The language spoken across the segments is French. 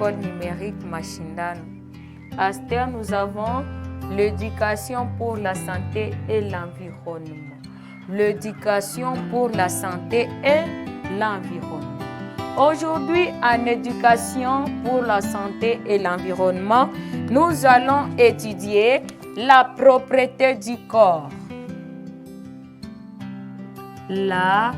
l'école numérique Mashindano. À Stern, nous avons l'éducation pour la santé et l'environnement. L'éducation pour la santé et l'environnement. Aujourd'hui, en éducation pour la santé et l'environnement, nous allons étudier la propreté du corps. La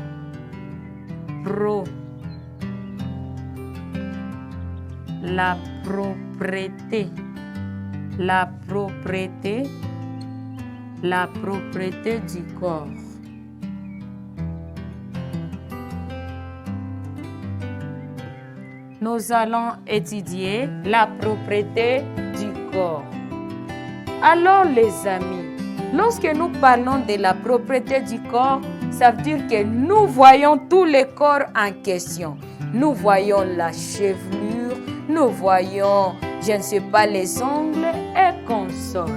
propreté du corps. Nous allons étudier la propreté du corps. Alors les amis, lorsque nous parlons de la propreté du corps, ça veut dire que nous voyons tous les corps en question. Nous voyons la chevelure, nous voyons, je ne sais pas, les ongles et consorts.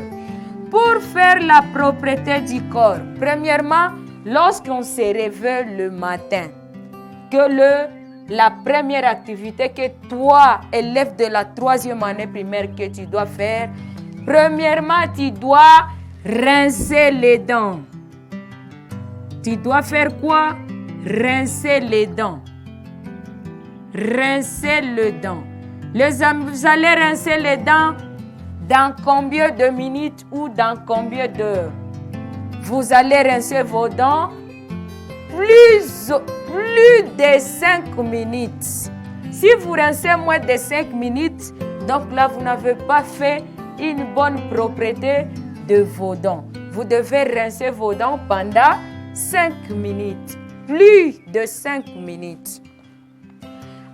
Pour faire la propreté du corps, premièrement, lorsqu'on se réveille le matin, la première activité que toi, élève de la 3e année primaire, que tu dois faire, premièrement, tu dois rincer les dents. Tu dois faire quoi? Rincer les dents. Rincer les dents. Les amis, vous allez rincer les dents dans combien de minutes ou dans combien d'heures? Vous allez rincer vos dents plus de 5 minutes. Si vous rincez moins de 5 minutes, donc là, vous n'avez pas fait une bonne propreté de vos dents. Vous devez rincer vos dents pendant 5 minutes. Plus de 5 minutes.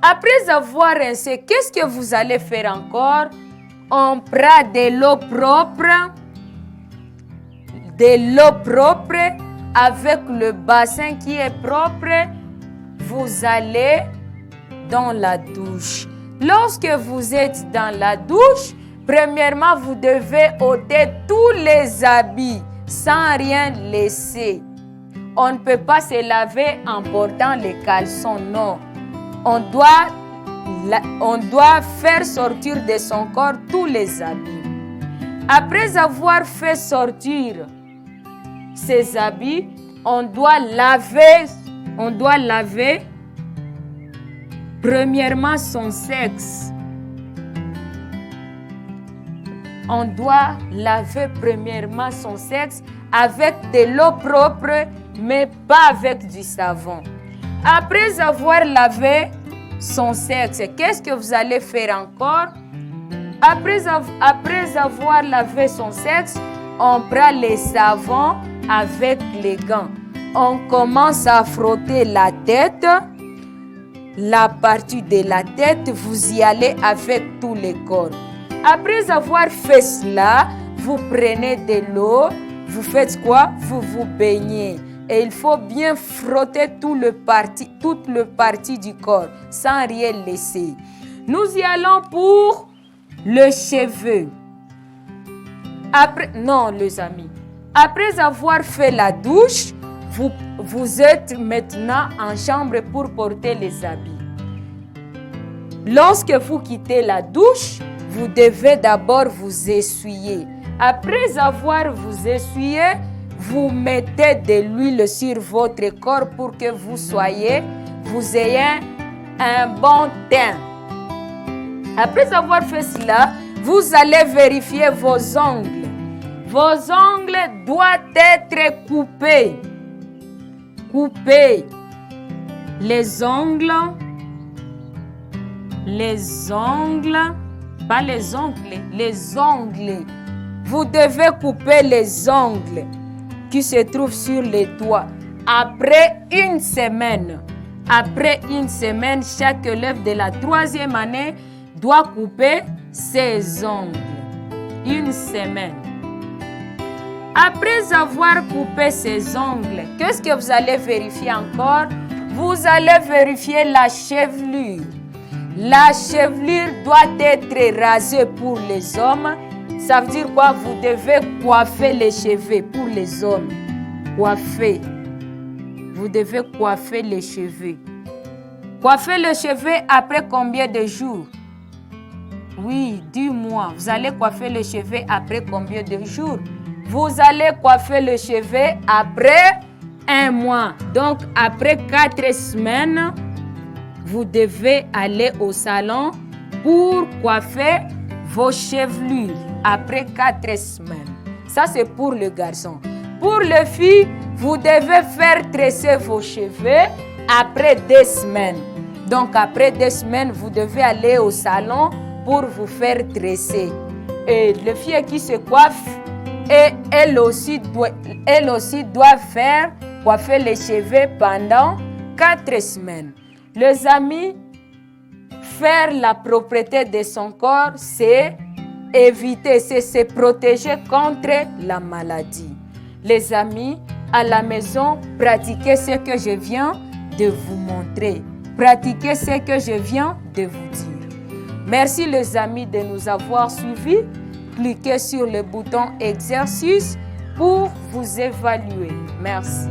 Après avoir rincé, qu'est-ce que vous allez faire encore? On prend de l'eau propre. De l'eau propre avec le bassin qui est propre. Vous allez dans la douche. Lorsque vous êtes dans la douche, premièrement, vous devez ôter tous les habits sans rien laisser. On ne peut pas se laver en portant les caleçons, non. On doit faire sortir de son corps tous les habits. Après avoir fait sortir ces habits, on doit laver premièrement son sexe. On doit laver premièrement son sexe avec de l'eau propre, mais pas avec du savon. Après avoir lavé son sexe, qu'est-ce que vous allez faire encore? Après avoir lavé son sexe, on prend les savons avec les gants. On commence à frotter la tête. La partie de la tête, vous y allez avec tous les corps. Après avoir fait cela, vous prenez de l'eau. Vous faites quoi? Vous vous baignez. Et il faut bien frotter toute le partie du corps, sans rien laisser. Nous y allons pour le cheveu. Les amis. Après avoir fait la douche, vous êtes maintenant en chambre pour porter les habits. Lorsque vous quittez la douche, vous devez d'abord vous essuyer. Après avoir vous essuyé, vous mettez de l'huile sur votre corps pour que vous ayez un bon teint. Après avoir fait cela, vous allez vérifier vos ongles. Vos ongles doivent être coupés. Coupez les ongles, pas les ongles, les ongles. Vous devez couper les ongles qui se trouvent sur les doigts. Après une semaine, chaque élève de la 3e année doit couper ses ongles. Une semaine. Après avoir coupé ses ongles, qu'est-ce que vous allez vérifier encore? Vous allez vérifier la chevelure. La chevelure doit être rasée pour les hommes. Ça veut dire quoi? Vous devez coiffer les cheveux pour les hommes. Coiffer. Vous devez coiffer les cheveux. Coiffer les cheveux après combien de jours? Oui, dis-moi, vous allez coiffer les cheveux après combien de jours? Vous allez coiffer les cheveux après 1 mois. Donc, après 4 semaines, vous devez aller au salon pour coiffer vos chevelures après 4 semaines. Ça, c'est pour le garçon. Pour les filles, vous devez faire tresser vos cheveux après 2 semaines. Donc, après 2 semaines, vous devez aller au salon pour vous faire tresser. Et les filles qui se coiffent, et elles aussi doivent faire coiffer les cheveux pendant 4 semaines. Les amis, faire la propreté de son corps, c'est éviter, c'est se protéger contre la maladie. Les amis, à la maison, pratiquez ce que je viens de vous montrer. Pratiquez ce que je viens de vous dire. Merci les amis de nous avoir suivis. Cliquez sur le bouton exercice pour vous évaluer. Merci.